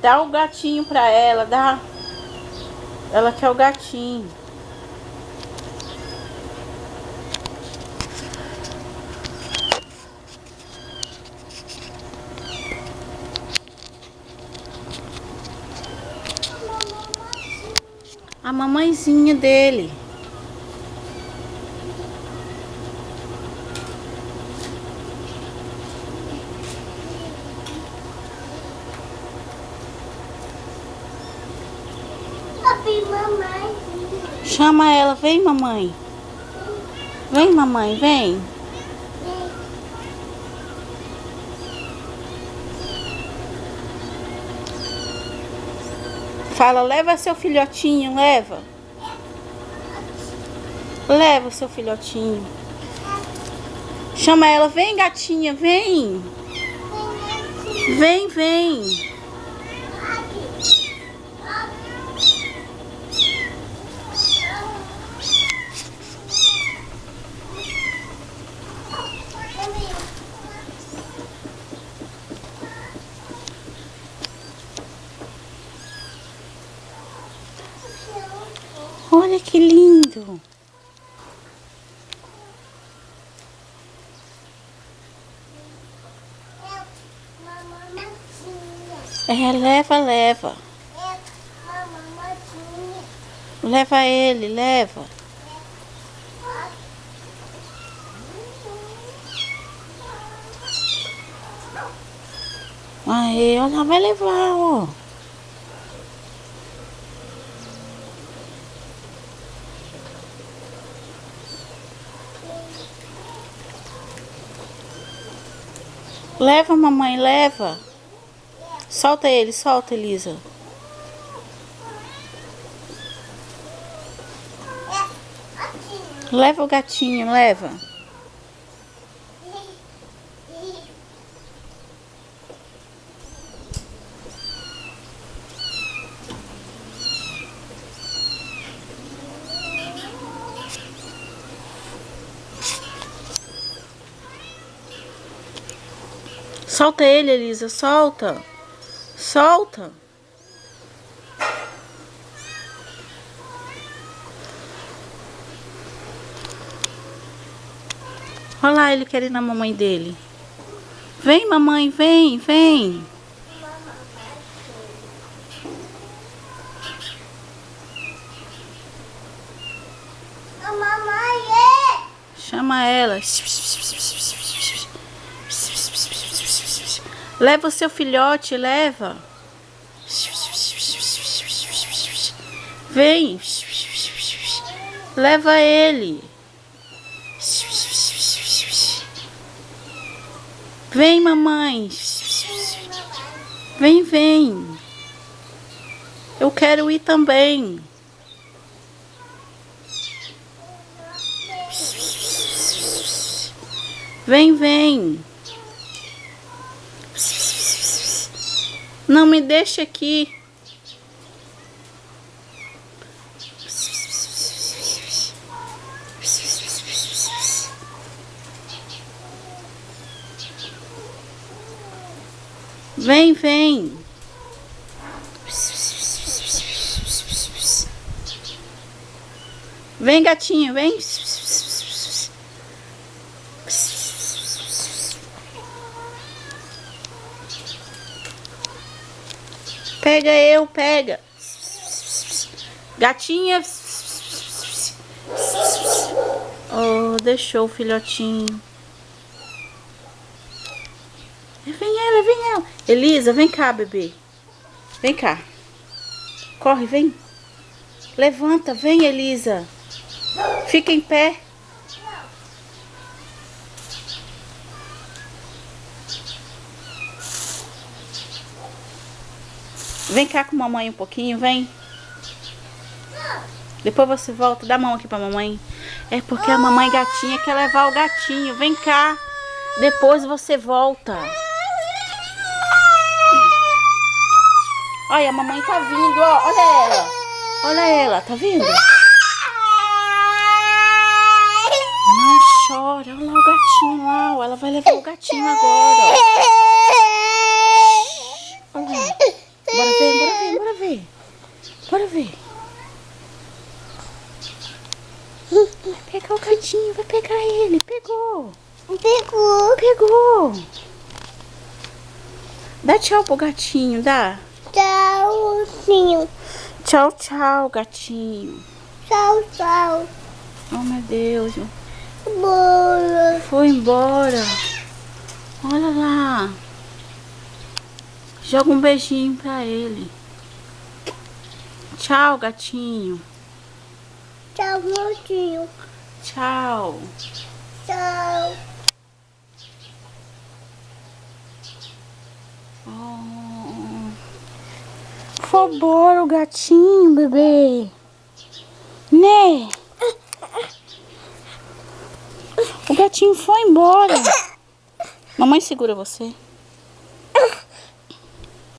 Dá o gatinho pra ela, dá. Ela quer o gatinho. A mamãezinha dele. Chama ela, vem mamãe. Vem mamãe, vem. Fala, leva seu filhotinho, leva. Leva o seu filhotinho. Chama ela, vem gatinha, vem. Vem, vem. Olha que lindo. É, leva, leva. Leva ele, leva. Aí, ela vai levar, ó. Leva, mamãe, leva. Solta ele, solta, Elisa. Leva o gatinho, leva. Solta ele, Elisa, solta. Solta. Olha lá ele querendo a mamãe dele. Vem, mamãe, vem, vem. A mamãe é. Chama ela. Leva o seu filhote, leva. Vem. Leva ele. Vem, mamãe. Vem, vem. Eu quero ir também. Vem, vem. Não me deixe aqui. Vem, vem. Vem, gatinho, vem. Pega eu, pega. Gatinha. Oh, deixou o filhotinho. Vem ela, vem ela. Elisa, vem cá, bebê. Vem cá. Corre, vem. Levanta, vem, Elisa. Fica em pé. Vem cá com a mamãe um pouquinho, vem. Depois você volta, dá a mão aqui pra mamãe. É porque a mamãe gatinha quer levar o gatinho. Vem cá. Depois você volta. Olha, a mamãe tá vindo, ó. Olha ela. Olha ela, tá vindo? Não chora. Olha lá o gatinho lá, ó. Ela vai levar o gatinho agora. Olha lá. Bora ver. Vai pegar o gatinho, vai pegar ele. Pegou. Pegou. Dá tchau pro gatinho, dá. Tchauzinho. Tchau, tchau, gatinho. Tchau. Oh, meu Deus. Bola. Foi embora. Olha lá. Joga um beijinho pra ele. Tchau, gatinho. Tchau, mocinho. Tchau. Tchau. Oh. Foi embora o gatinho, bebê. Né? O gatinho foi embora. Mamãe segura você.